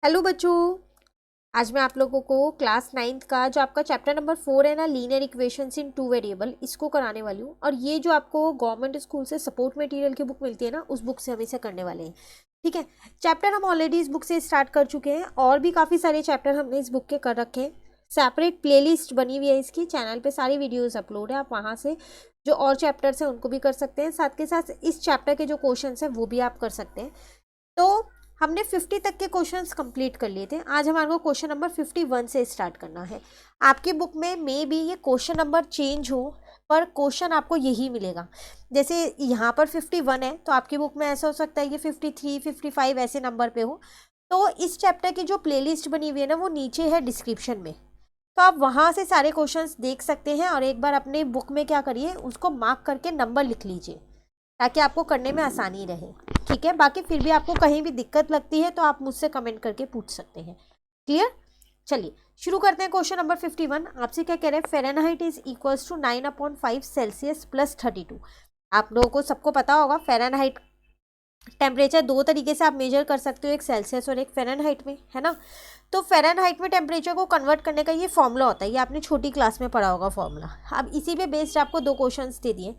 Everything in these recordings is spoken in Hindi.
हेलो बच्चों। आज मैं आप लोगों को क्लास 9th का जो आपका चैप्टर नंबर 4 है ना, लीनियर इक्वेशंस इन टू वेरिएबल, इसको कराने वाली हूँ। और ये जो आपको गवर्नमेंट स्कूल से सपोर्ट मटेरियल की बुक मिलती है ना, उस बुक से हम इसे करने वाले हैं। ठीक है, चैप्टर हम ऑलरेडी इस बुक से स्टार्ट कर चुके हैं और भी काफ़ी सारे चैप्टर हमने इस बुक के कर रखे हैं। सेपरेट प्लेलिस्ट बनी हुई है इसकी, चैनल पे सारी वीडियोस अपलोड है, आप वहाँ से जो और चैप्टर्स हैं उनको भी कर सकते हैं। साथ के साथ इस चैप्टर के जो क्वेश्चंस हैं वो भी आप कर सकते हैं। तो हमने 50 तक के क्वेश्चंस कंप्लीट कर लिए थे। आज हमारे को क्वेश्चन नंबर 51 से स्टार्ट करना है। आपकी बुक में मे बी ये क्वेश्चन नंबर चेंज हो, पर क्वेश्चन आपको यही मिलेगा। जैसे यहाँ पर 51 है तो आपकी बुक में ऐसा हो सकता है ये 53, 55 ऐसे नंबर पे हो। तो इस चैप्टर की जो प्लेलिस्ट बनी हुई है ना, वो नीचे है डिस्क्रिप्शन में, तो आप वहाँ से सारे क्वेश्चंस देख सकते हैं। और एक बार अपने बुक में क्या करिए, उसको मार्क करके नंबर लिख लीजिए ताकि आपको करने में आसानी रहे। ठीक है, बाकी फिर भी आपको कहीं भी दिक्कत लगती है तो आप मुझसे कमेंट करके पूछ सकते हैं। क्लियर? चलिए शुरू करते हैं। क्वेश्चन नंबर 51 आपसे क्या कह रहे हैं, fahrenheit is equals to 9/5 celsius plus 32। आप लोगों को सबको पता होगा फ़ारेनहाइट टेम्परेचर दो तरीके से आप मेजर कर सकते हो, एक सेल्सियस और एक फ़ारेनहाइट में, है ना। तो फ़ारेनहाइट में टेम्परेचर को कन्वर्ट करने का ये फॉर्मूला होता है, ये आपने छोटी क्लास में पढ़ा होगा फॉर्मूला। अब इसी पे बेस्ड आपको दो क्वेश्चंस दे दिए।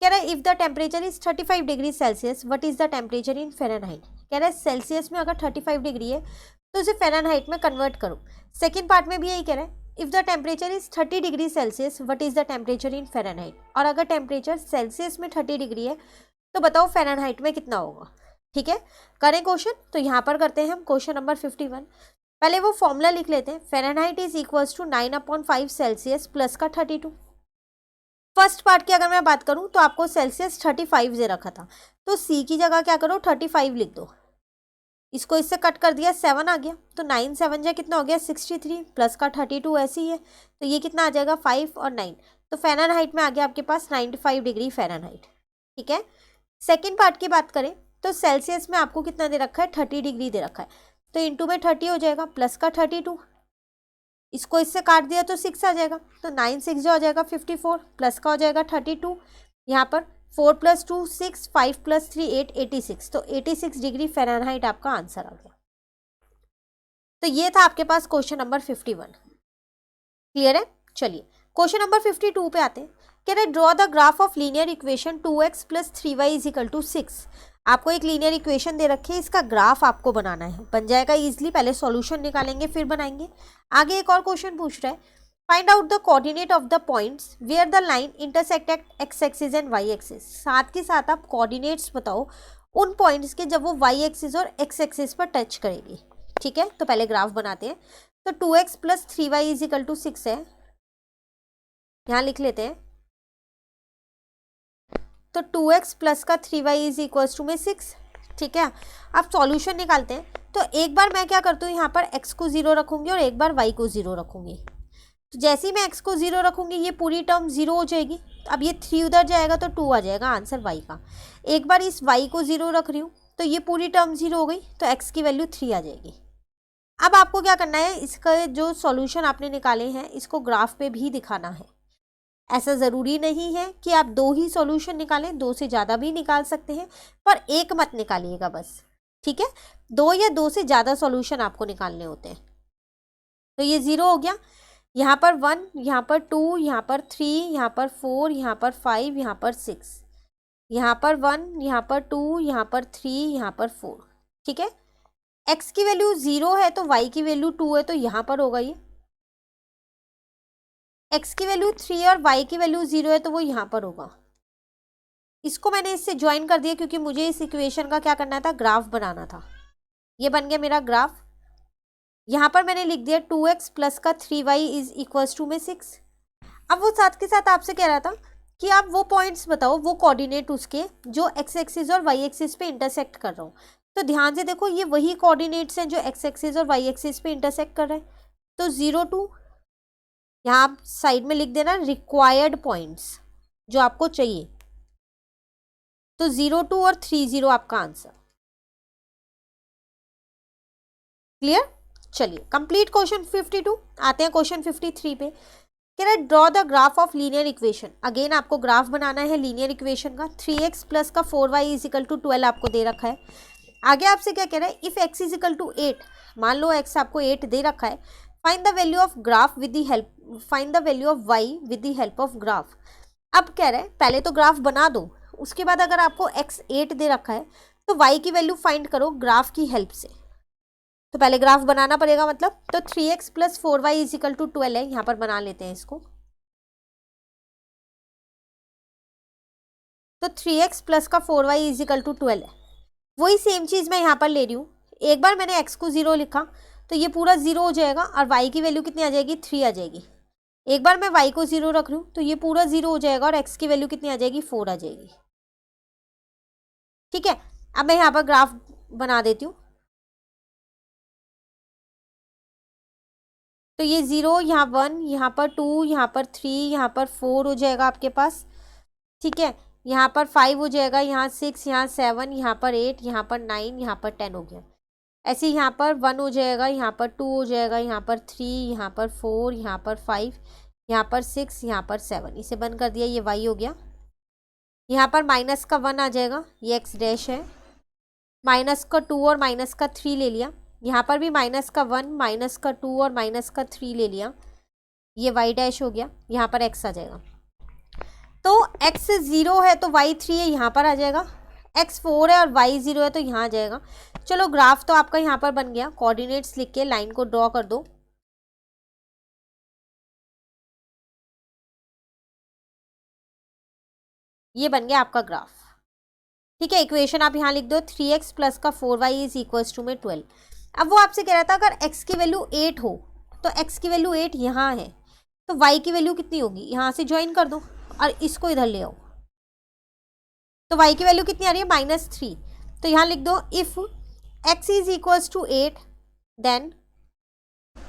कह रहा है if the temperature is 35 degree Celsius what is the temperature in Fahrenheit. कह रहा है सेल्सियस में अगर 35 डिग्री है तो उसे फ़ारेनहाइट में कन्वर्ट करो। सेकेंड पार्ट में भी यही कह रहा है if the temperature is 30 degree Celsius what is the temperature in Fahrenheit. और अगर टेम्परेचर सेल्सियस में 30 डिग्री है तो बताओ फ़ारेनहाइट में कितना होगा। ठीक है, करें क्वेश्चन। तो यहाँ पर करते हैं हम क्वेश्चन नंबर 51। पहले वो फॉर्मूला लिख लेते हैं, fahrenheit is equals to 9/5 celsius plus का 32। फर्स्ट पार्ट की अगर मैं बात करूं तो आपको सेल्सियस 35 दे रखा था, तो सी की जगह क्या करो 35 लिख दो। इसको इससे कट कर दिया, 7 आ गया, तो 9 7 जा कितना हो गया 63 प्लस का 32 ऐसे ही है, तो ये कितना आ जाएगा 5 और 9। तो फ़ारेनहाइट में आ गया आपके पास 95 डिग्री फ़ारेनहाइट। ठीक है, सेकेंड पार्ट की बात करें तो सेल्सियस में आपको कितना दे रखा है 30 डिग्री दे रखा है, तो इंटू में 30 हो जाएगा प्लस का 32। इसको इससे काट दिया तो 6 आ जाएगा, तो 9 6 जो हो जाएगा 54 प्लस का हो जाएगा 32। यहाँ पर 4 + 2 6, 5 + 3 8, 86। तो 86 डिग्री फ़ारेनहाइट आपका आंसर आ गया। तो ये था आपके पास क्वेश्चन नंबर 51। क्लियर है? चलिए क्वेश्चन नंबर 52 पे आते हैं। कह रहे draw the graph of linear equation 2x + 3y = 6। आपको एक लीनियर इक्वेशन दे रखी है, इसका ग्राफ आपको बनाना है। बन जाएगा इजीली, पहले सॉल्यूशन निकालेंगे फिर बनाएंगे। आगे एक और क्वेश्चन पूछ रहा है, find out the coordinate of the points where the line intersect at x axis and y axis. साथ के साथ आप कोऑर्डिनेट्स बताओ उन पॉइंट्स के जब वो वाई एक्सिस और एक्स एक्सिस पर टच करेगी। ठीक है, तो पहले ग्राफ बनाते हैं। तो 2x + 3y = 6 है, यहाँ लिख लेते हैं। तो 2x प्लस का 3y = 6। ठीक है, अब सॉल्यूशन निकालते हैं। तो एक बार मैं क्या करती हूँ, यहाँ पर x को 0 रखूंगी और एक बार y को 0 रखूंगी। तो जैसे ही मैं x को 0 रखूंगी ये पूरी टर्म 0 हो जाएगी। अब ये 3 उधर जाएगा तो 2 आ जाएगा आंसर y का। एक बार इस y को 0 रख रही हूँ तो ये पूरी टर्म 0 हो गई, तो x की वैल्यू 3 आ जाएगी। अब आपको क्या करना है, इसका जो सॉल्यूशन आपने निकाले हैं इसको ग्राफ पे भी दिखाना है। ऐसा ज़रूरी नहीं है कि आप 2 ही सॉल्यूशन निकालें, 2 से ज़्यादा भी निकाल सकते हैं, पर एक मत निकालिएगा बस। ठीक है, 2 या 2 से ज़्यादा सॉल्यूशन आपको निकालने होते हैं। तो ये 0 हो गया, यहाँ पर 1, यहाँ पर 2, यहाँ पर 3, यहाँ पर 4, यहाँ पर 5, यहाँ पर 6, यहाँ पर 1, यहाँ पर 2, यहाँ पर 3, यहाँ पर 4। ठीक है, x की वैल्यू 0 है तो y की वैल्यू 2 है, तो यहाँ पर होगा ये। x की वैल्यू 3 और y की वैल्यू 0 है तो वो यहाँ पर होगा। इसको मैंने इससे ज्वाइन कर दिया क्योंकि मुझे इस इक्वेशन का क्या करना था, ग्राफ बनाना था। ये बन गया मेरा ग्राफ। यहाँ पर मैंने लिख दिया 2x प्लस का 3y = में 6। अब वो साथ के साथ आपसे कह रहा था कि आप वो पॉइंट्स बताओ, वो कोऑर्डिनेट उसके जो एक्स एक्सिस और वाई एक्सिस पे इंटरसेक्ट कर रहा हूँ। तो ध्यान से देखो, ये वही कोऑर्डिनेट्स हैं जो एक्स एक्सिस और वाई एक्सिस पे इंटरसेक्ट कर रहे हैं। तो 0 2 यहाँ आप साइड में लिख देना रिक्वायर्ड पॉइंट्स जो आपको चाहिए। तो 0 2 और 3 0 आपका आंसर। क्लियर? चलिए कंप्लीट क्वेश्चन 52। आते हैं क्वेश्चन 53 पे। कह रहा है draw the graph of linear equation. Again आपको ग्राफ बनाना है लीनियर इक्वेशन का। 3x प्लस का 4y = 12 आपको दे रखा है। आगे आपसे क्या कह रहा है, if x is equal to 8, मान लो x आपको 8 दे रखा है, find the value of graph with the help, find the value of y with the help of graph. अब कह रहे हैं पहले तो ग्राफ बना दो, उसके बाद अगर आपको x 8 दे रखा है तो y की वैल्यू फाइंड करो ग्राफ की हेल्प से। तो पहले ग्राफ बनाना पड़ेगा, मतलब तो 3x plus 4y is equal to 12 है, यहाँ पर बना लेते हैं इसको। तो 3x प्लस का 4y इज इक्वल टू 12 है। वही सेम चीज़ मैं यहाँ पर ले रही हूँ, एक बार मैंने x को 0 लिखा तो ये पूरा 0 हो जाएगा और y की वैल्यू कितनी आ जाएगी, 3 आ जाएगी। एक बार मैं y को 0 रख रही हूँ तो ये पूरा 0 हो जाएगा और x की वैल्यू कितनी आ जाएगी, 4 आ जाएगी। ठीक है, अब मैं यहाँ पर ग्राफ बना देती हूँ। तो ये 0, यहाँ 1, यहाँ पर 2, यहाँ पर 3, यहाँ पर 4 हो जाएगा आपके पास। ठीक है, यहाँ पर 5 हो जाएगा, यहाँ 6, यहाँ 7, यहाँ पर 8, यहाँ पर 9, यहाँ पर 10 हो गया। ऐसे यहाँ पर 1 हो जाएगा, यहाँ पर 2 हो जाएगा, यहाँ पर 3, यहाँ पर 4, यहाँ पर 5, यहाँ पर 6, यहाँ पर 7। इसे बंद कर दिया, ये y हो गया। यहाँ पर माइनस का 1 आ जाएगा, ये x डैश है। माइनस का 2 और माइनस का 3 ले लिया, यहाँ पर भी माइनस का 1, माइनस का 2 और माइनस का 3 ले लिया, ये y डैश हो गया। यहाँ पर x आ जाएगा। तो x 0 है तो y 3 है, यहाँ पर आ जाएगा। x 4 है और y 0 है तो यहाँ आ जाएगा। चलो ग्राफ तो आपका यहाँ पर बन गया। कोऑर्डिनेट्स लिख के लाइन को ड्रॉ कर दो। ये बन गया आपका ग्राफ। ठीक है, इक्वेशन आप यहाँ लिख दो, 3x प्लस का 4y इज इक्वल्स टू में 12। अब वो आपसे कह रहा था अगर x की वैल्यू 8 हो तो x की वैल्यू 8 यहाँ है तो y की वैल्यू कितनी होगी, यहाँ से ज्वाइन कर दो और इसको इधर ले आओ। तो y की वैल्यू कितनी आ रही है, -3। तो यहाँ लिख दो, if x is equals to 8 then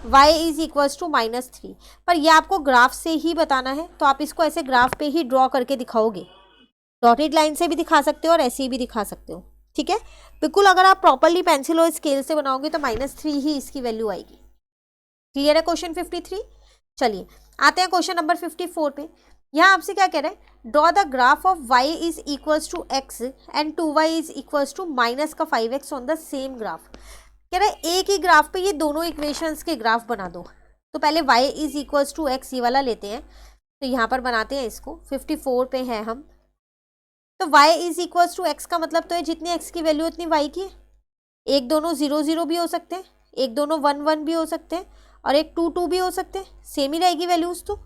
y is equals to -3। पर यह आपको ग्राफ से ही बताना है तो आप इसको ऐसे ग्राफ पे ही ड्रॉ करके दिखाओगे। डॉटेड लाइन से भी दिखा सकते हो और ऐसे भी दिखा सकते हो। ठीक है, बिल्कुल अगर आप प्रॉपरली पेंसिल और स्केल से बनाओगे तो -3 ही इसकी वैल्यू आएगी। क्लियर है क्वेश्चन 53। चलिए आते हैं क्वेश्चन नंबर 54 पे। यहाँ आपसे क्या कह रहे हैं, draw the graph of y is equals to x and 2y is equals to minus का 5x on the same graph. कह रहा है एक ही ग्राफ पे ये दोनों इक्वेशंस के ग्राफ बना दो। तो पहले y is equals to x ये वाला लेते हैं, तो यहाँ पर बनाते हैं इसको। 54 पे हैं हम। तो y is equals to x का मतलब तो है जितनी x की वैल्यू उतनी y की है। एक दोनों 0 0 भी हो सकते हैं, एक दोनों 1 1 भी हो सकते हैं और एक 2 2 भी हो सकते हैं, सेम ही रहेगी वैल्यूज तो।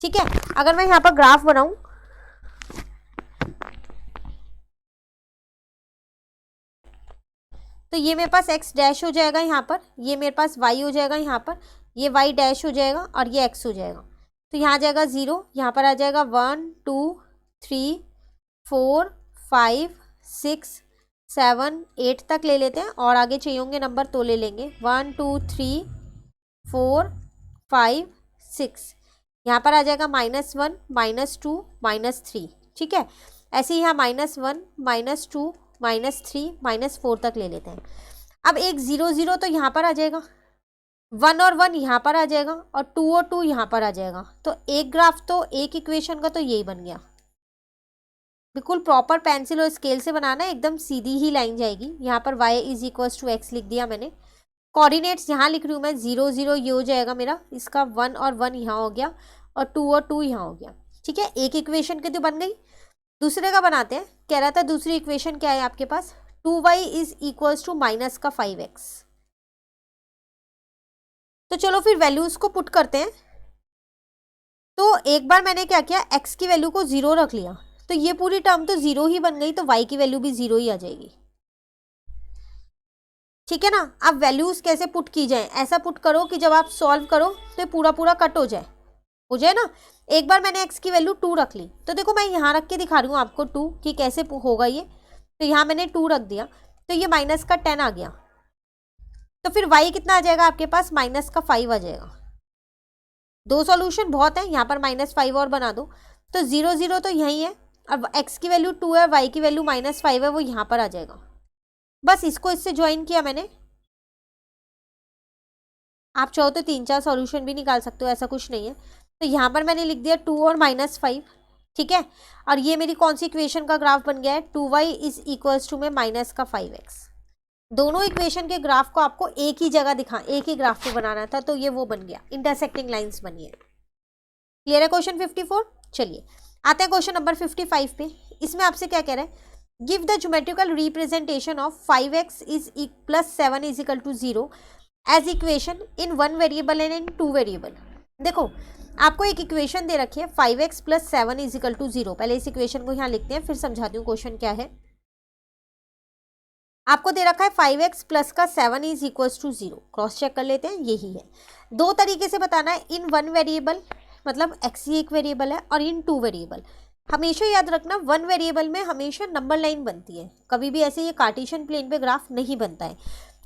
ठीक है, अगर मैं यहाँ पर ग्राफ बनाऊं तो ये मेरे पास x डैश हो जाएगा यहाँ पर, ये मेरे पास y हो जाएगा यहाँ पर, ये y डैश हो जाएगा और ये x हो जाएगा। तो यहाँ आ जाएगा 0, यहाँ पर आ जाएगा 1 2 3 4 5 6 7 8 तक ले लेते हैं और आगे चाहिए होंगे नंबर तो ले लेंगे। 1 2 3 4 5 6, यहाँ पर आ जाएगा -1 -2 -3। ठीक है, ऐसे ही यहाँ -1 -2 -3 -4 तक ले लेते हैं। अब एक 0 0 तो यहाँ पर आ जाएगा, 1 और 1 यहाँ पर आ जाएगा और 2 और 2 यहाँ पर आ जाएगा। तो एक ग्राफ तो एक इक्वेशन का तो यही बन गया। बिल्कुल प्रॉपर पेंसिल और स्केल से बनाना, एकदम सीधी ही लाइन जाएगी। यहाँ पर y is equals to x लिख दिया मैंने। कोऑर्डिनेट्स यहाँ लिख रही हूँ मैं, 0 0 ये हो जाएगा मेरा, इसका 1 और 1 यहाँ हो गया और 2 और 2 यहाँ हो गया। ठीक है, एक इक्वेशन की तो बन गई। दूसरे का बनाते हैं। कह रहा था दूसरी इक्वेशन क्या है आपके पास, 2y is equals to minus का 5x। तो चलो फिर वैल्यूज को पुट करते हैं। तो एक बार मैंने क्या किया, x की वैल्यू को 0 रख लिया तो ये पूरी टर्म तो 0 ही बन गई, तो y की वैल्यू भी 0 ही आ जाएगी। ठीक है ना। अब वैल्यूज कैसे पुट की जाए, ऐसा पुट करो कि जब आप सॉल्व करो तो पूरा पूरा कट हो जाए ना। एक बार मैंने x की वैल्यू 2 रख ली, तो देखो मैं यहाँ रख के दिखा रही हूँ आपको 2 कि कैसे होगा ये। तो यहाँ मैंने 2 रख दिया तो ये माइनस का 10 आ गया। तो फिर y कितना आ जाएगा आपके पास, माइनस का 5 आ जाएगा। दो सॉल्यूशन बहुत है, यहाँ पर -5 और बना दो। तो 0 0 तो यही है, अब x की वैल्यू 2 है, y की वैल्यू -5 है, वो यहाँ पर आ जाएगा। बस इसको इससे ज्वाइन किया मैंने। आप चाहो तो 3 4 सॉल्यूशन भी निकाल सकते हो, ऐसा कुछ नहीं है। तो यहाँ पर मैंने लिख दिया 2 और -5। ठीक है, और ये मेरी कौन सी इक्वेशन का ग्राफ बन गया है, 2y इज इक्वल्स टू में माइनस का 5x। दोनों इक्वेशन के ग्राफ को आपको एक ही जगह एक ही ग्राफ पे बनाना था, तो ये वो बन गया, इंटरसेक्टिंग लाइंस बनी है। क्लियर है क्वेश्चन 54। चलिए आते हैं क्वेश्चन नंबर 55 पे। इसमें आपसे क्या कह रहा है, give the geometrical representation of 5x is plus 7 is equal to 0 as equation in 1 variable and in 2 variable. देखो आपको एक इक्वेशन दे रखी है 5x plus 7 is equal to 0। पहले इस इक्वेशन को यहाँ लिखते हैं, फिर समझाती हूँ क्वेश्चन क्या है। आपको दे रखा है 5x प्लस का 7 is equal to 0। Cross check कर लेते हैं, यही है। दो तरीके से बताना है, इन 1 वेरिएबल मतलब x ही एक वेरिएबल है, और इन 2 वेरिएबल। हमेशा याद रखना 1 वेरिएबल में हमेशा नंबर लाइन बनती है, कभी भी ऐसे ये कार्टेशियन प्लेन पे ग्राफ नहीं बनता है।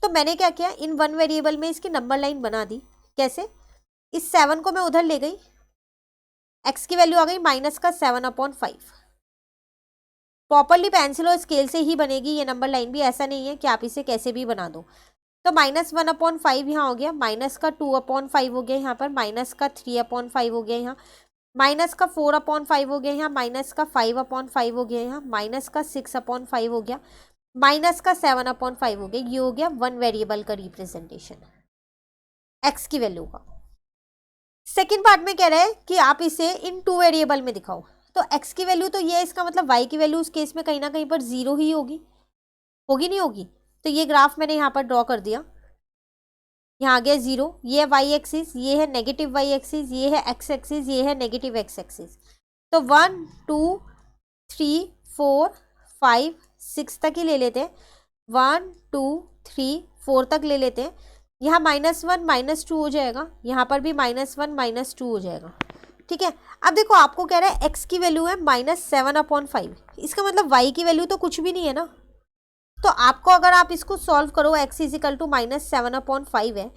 तो मैंने क्या किया, इन 1 वेरिएबल में इसकी नंबर लाइन बना दी। कैसे, इस 7 को मैं उधर ले गई, x की वैल्यू आ गई माइनस का 7/5। प्रॉपरली पेंसिल और स्केल से ही बनेगी ये नंबर लाइन भी, ऐसा नहीं है कि आप इसे कैसे भी बना दो। तो -1/5 यहाँ हो गया, माइनस का 2/5 हो गया यहाँ पर, माइनस का 3/5 हो गया यहाँ, माइनस का 4/5 हो गया यहाँ, माइनस का 5/5 हो गया यहाँ, माइनस का 6/5 हो गया, माइनस का 7/5 हो गया। ये हो गया 1 वेरिएबल का रिप्रेजेंटेशन x की वैल्यू का। सेकेंड पार्ट में कह रहा है कि आप इसे इन 2 वेरिएबल में दिखाओ। तो x की वैल्यू तो ये है, इसका मतलब y की वैल्यू उस केस में कहीं ना कहीं पर 0 ही होगी, नहीं होगी। तो ये ग्राफ मैंने यहाँ पर ड्रॉ कर दिया, यहाँ आ गया 0। ये है y एक्सिस, ये है नेगेटिव y एक्सिस, ये है x एक्सिस, ये है नेगेटिव x एक्सिस। तो 1 2 3 4 5 6 तक ही ले लेते हैं, 1 2 3 4 तक ले लेते हैं। यहाँ -1 -2 हो जाएगा, यहाँ पर भी -1 -2 हो जाएगा। ठीक है, अब देखो आपको कह रहा है x की वैल्यू है -7/5, इसका मतलब y की वैल्यू तो कुछ भी नहीं है ना। तो आपको अगर आप इसको सॉल्व करो, x इज इक्वल टू -7/5 है,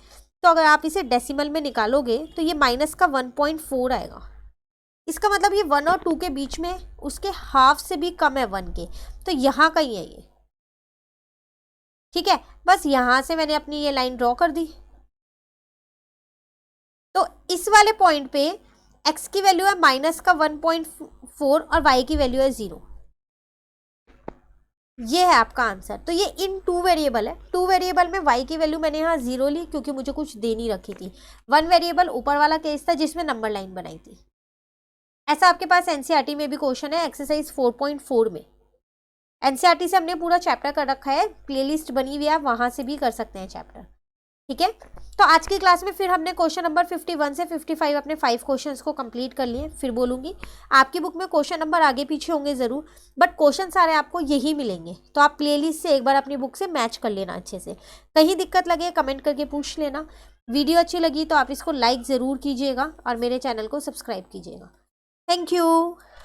तो अगर आप इसे डेसिमल में निकालोगे तो ये माइनस का 1.4 आएगा। इसका मतलब ये 1 और 2 के बीच में, उसके हाफ से भी कम है 1 के, तो यहाँ कहीं है ये। ठीक है, बस यहाँ से मैंने अपनी ये लाइन ड्रॉ कर दी। तो इस वाले पॉइंट पे x की वैल्यू है माइनस का 1.4 और y की वैल्यू है 0। ये है आपका आंसर। तो ये इन 2 वेरिएबल है, 2 वेरिएबल में y की वैल्यू मैंने यहाँ 0 ली क्योंकि मुझे कुछ देनी रखी थी। 1 वेरिएबल ऊपर वाला केस था जिसमें नंबर लाइन बनाई थी। ऐसा आपके पास एनसीईआरटी में भी क्वेश्चन है एक्सरसाइज 4.4 में। एनसीईआरटी से हमने पूरा चैप्टर कर रखा है, प्लेलिस्ट बनी हुई है, आप वहां से भी कर सकते हैं चैप्टर। ठीक है, तो आज की क्लास में फिर हमने क्वेश्चन नंबर 51 से 55 अपने 5 क्वेश्चंस को कंप्लीट कर लिए। फिर बोलूँगी आपकी बुक में क्वेश्चन नंबर आगे पीछे होंगे ज़रूर, बट क्वेश्चन सारे आपको यही मिलेंगे। तो आप प्लेलिस्ट से एक बार अपनी बुक से मैच कर लेना अच्छे से। कहीं दिक्कत लगे कमेंट करके पूछ लेना। वीडियो अच्छी लगी तो आप इसको लाइक ज़रूर कीजिएगा और मेरे चैनल को सब्सक्राइब कीजिएगा। Thank you.